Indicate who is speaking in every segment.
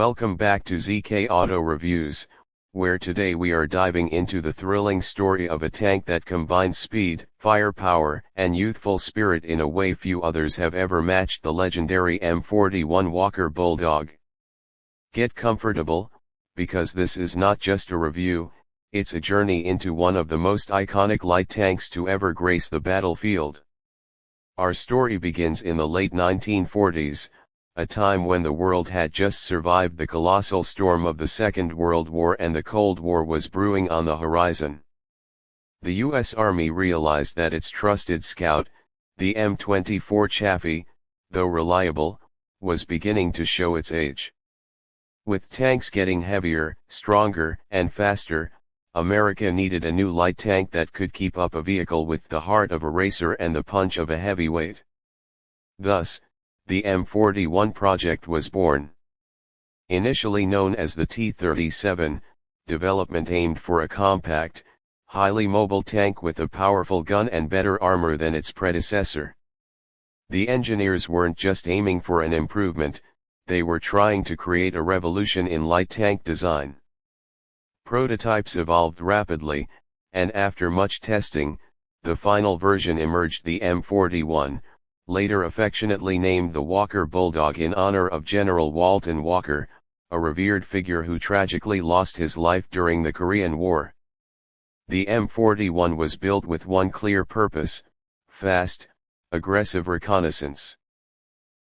Speaker 1: Welcome back to ZK Auto Reviews, where today we are diving into the thrilling story of a tank that combines speed, firepower, and youthful spirit in a way few others have ever matched: the legendary M41 Walker Bulldog. Get comfortable, because this is not just a review, it's a journey into one of the most iconic light tanks to ever grace the battlefield. Our story begins in the late 1940s, a time when the world had just survived the colossal storm of the Second World War and the Cold War was brewing on the horizon. The U.S. Army realized that its trusted scout, the M24 Chaffee, though reliable, was beginning to show its age. With tanks getting heavier, stronger, and faster, America needed a new light tank that could keep up a vehicle with the heart of a racer and the punch of a heavyweight. Thus, the M41 project was born. Initially known as the T-37, development aimed for a compact, highly mobile tank with a powerful gun and better armor than its predecessor. The engineers weren't just aiming for an improvement, they were trying to create a revolution in light tank design. Prototypes evolved rapidly, and after much testing, the final version emerged: the M41, later affectionately named the Walker Bulldog in honor of General Walton Walker, a revered figure who tragically lost his life during the Korean War. The M41 was built with one clear purpose: fast, aggressive reconnaissance.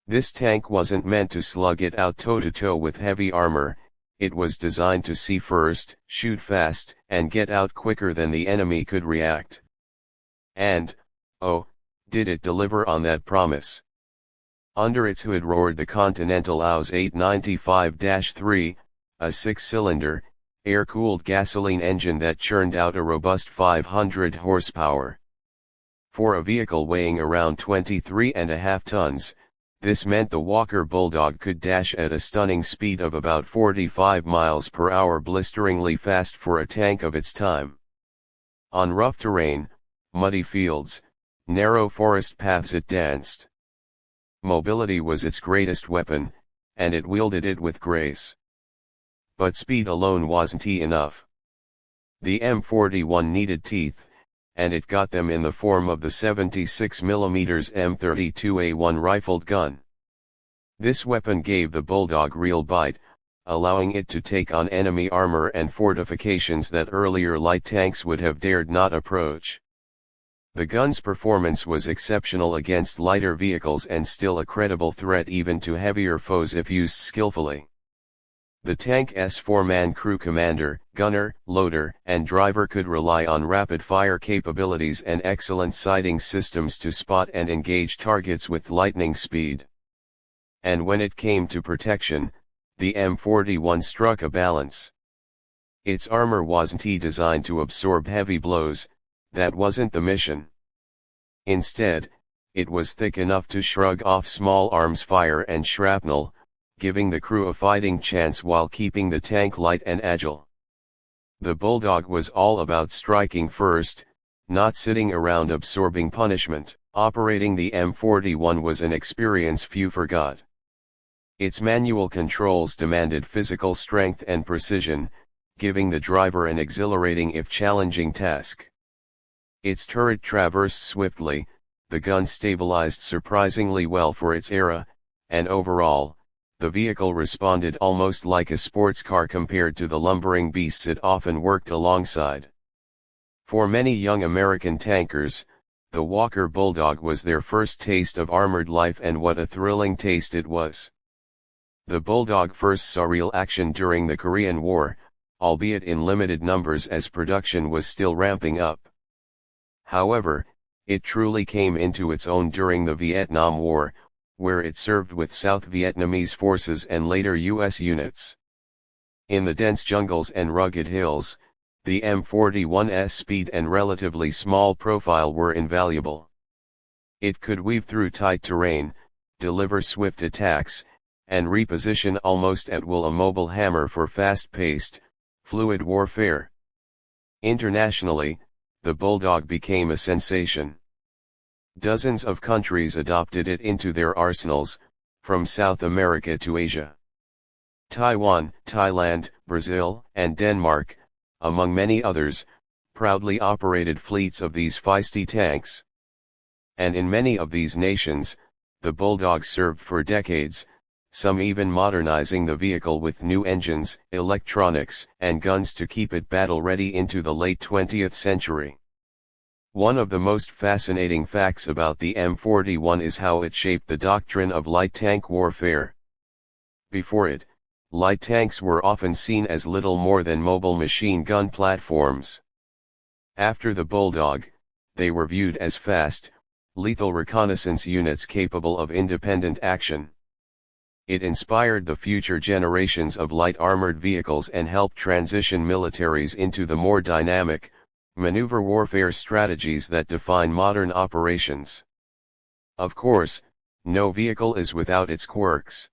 Speaker 1: This tank wasn't meant to slug it out toe-to-toe with heavy armor, it was designed to see first, shoot fast, and get out quicker than the enemy could react. And, oh, did it deliver on that promise. Under its hood roared the Continental AUS 895-3, a six-cylinder, air-cooled gasoline engine that churned out a robust 500 horsepower. For a vehicle weighing around 23.5 tons, this meant the Walker Bulldog could dash at a stunning speed of about 45 miles per hour, blisteringly fast for a tank of its time. On rough terrain, muddy fields, narrow forest paths it danced. Mobility was its greatest weapon, and it wielded it with grace. But speed alone wasn't enough. The M41 needed teeth, and it got them in the form of the 76mm M32A1 rifled gun. This weapon gave the Bulldog real bite, allowing it to take on enemy armor and fortifications that earlier light tanks would have dared not approach. The gun's performance was exceptional against lighter vehicles and still a credible threat even to heavier foes if used skillfully. The tank's four-man crew commander, gunner, loader, and driver could rely on rapid-fire capabilities and excellent sighting systems to spot and engage targets with lightning speed. And when it came to protection, the M41 struck a balance. Its armor wasn't designed to absorb heavy blows, that wasn't the mission. Instead, it was thick enough to shrug off small arms fire and shrapnel, giving the crew a fighting chance while keeping the tank light and agile. The Bulldog was all about striking first, not sitting around absorbing punishment. Operating the M41 was an experience few forgot. Its manual controls demanded physical strength and precision, giving the driver an exhilarating if challenging task. Its turret traversed swiftly, the gun stabilized surprisingly well for its era, and overall, the vehicle responded almost like a sports car compared to the lumbering beasts it often worked alongside. For many young American tankers, the Walker Bulldog was their first taste of armored life, and what a thrilling taste it was. The Bulldog first saw real action during the Korean War, albeit in limited numbers as production was still ramping up. However, it truly came into its own during the Vietnam War, where it served with South Vietnamese forces and later U.S. units. In the dense jungles and rugged hills, the M41's speed and relatively small profile were invaluable. It could weave through tight terrain, deliver swift attacks, and reposition almost at will, a mobile hammer for fast-paced, fluid warfare. Internationally, the Bulldog became a sensation. Dozens of countries adopted it into their arsenals, from South America to Asia. Taiwan, Thailand, Brazil, and Denmark, among many others, proudly operated fleets of these feisty tanks. And in many of these nations, the Bulldog served for decades, some even modernizing the vehicle with new engines, electronics, and guns to keep it battle-ready into the late 20th century. One of the most fascinating facts about the M41 is how it shaped the doctrine of light tank warfare. Before it, light tanks were often seen as little more than mobile machine gun platforms. After the Bulldog, they were viewed as fast, lethal reconnaissance units capable of independent action. It inspired the future generations of light armored vehicles and helped transition militaries into the more dynamic, maneuver warfare strategies that define modern operations. Of course, no vehicle is without its quirks.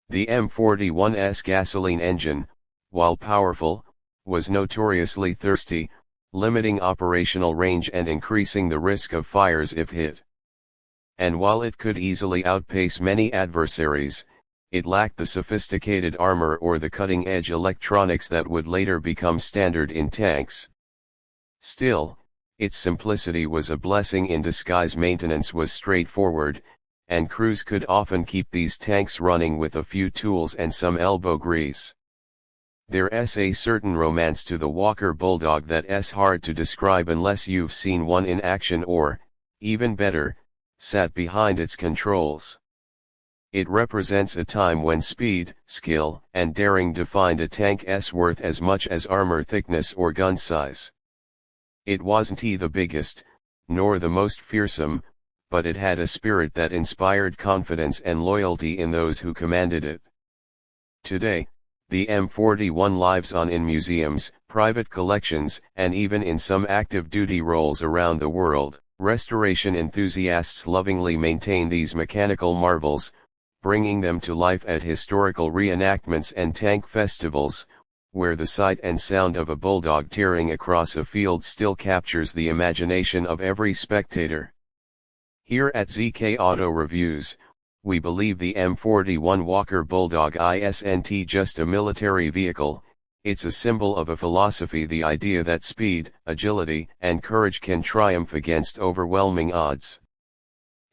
Speaker 1: The M41's gasoline engine, while powerful, was notoriously thirsty, limiting operational range and increasing the risk of fires if hit. And while it could easily outpace many adversaries, it lacked the sophisticated armor or the cutting-edge electronics that would later become standard in tanks. Still, its simplicity was a blessing in disguise. Maintenance was straightforward, and crews could often keep these tanks running with a few tools and some elbow grease. There's a certain romance to the Walker Bulldog that's hard to describe unless you've seen one in action or, even better, sat behind its controls. It represents a time when speed, skill, and daring defined a tank's worth as much as armor thickness or gun size. It wasn't the biggest, nor the most fearsome, but it had a spirit that inspired confidence and loyalty in those who commanded it. Today, the M41 lives on in museums, private collections, and even in some active duty roles around the world. Restoration enthusiasts lovingly maintain these mechanical marvels, bringing them to life at historical reenactments and tank festivals, where the sight and sound of a bulldog tearing across a field still captures the imagination of every spectator. Here at ZK Auto Reviews, we believe the M41 Walker Bulldog isn't just a military vehicle, it's a symbol of a philosophy, the idea that speed, agility, and courage can triumph against overwhelming odds.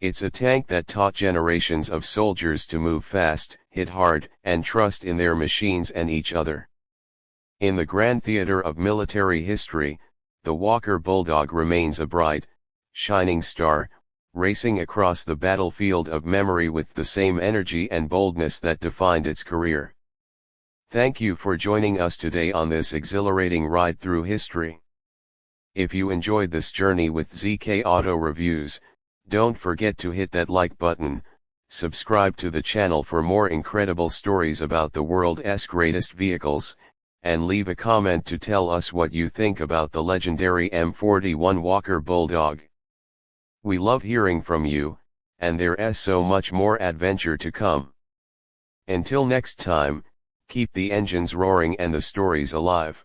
Speaker 1: It's a tank that taught generations of soldiers to move fast, hit hard, and trust in their machines and each other. In the grand theater of military history, the Walker Bulldog remains a bright, shining star, racing across the battlefield of memory with the same energy and boldness that defined its career. Thank you for joining us today on this exhilarating ride through history. If you enjoyed this journey with ZK Auto Reviews, don't forget to hit that like button, subscribe to the channel for more incredible stories about the world's greatest vehicles, and leave a comment to tell us what you think about the legendary M41 Walker Bulldog. We love hearing from you, and there's so much more adventure to come. Until next time, keep the engines roaring and the stories alive.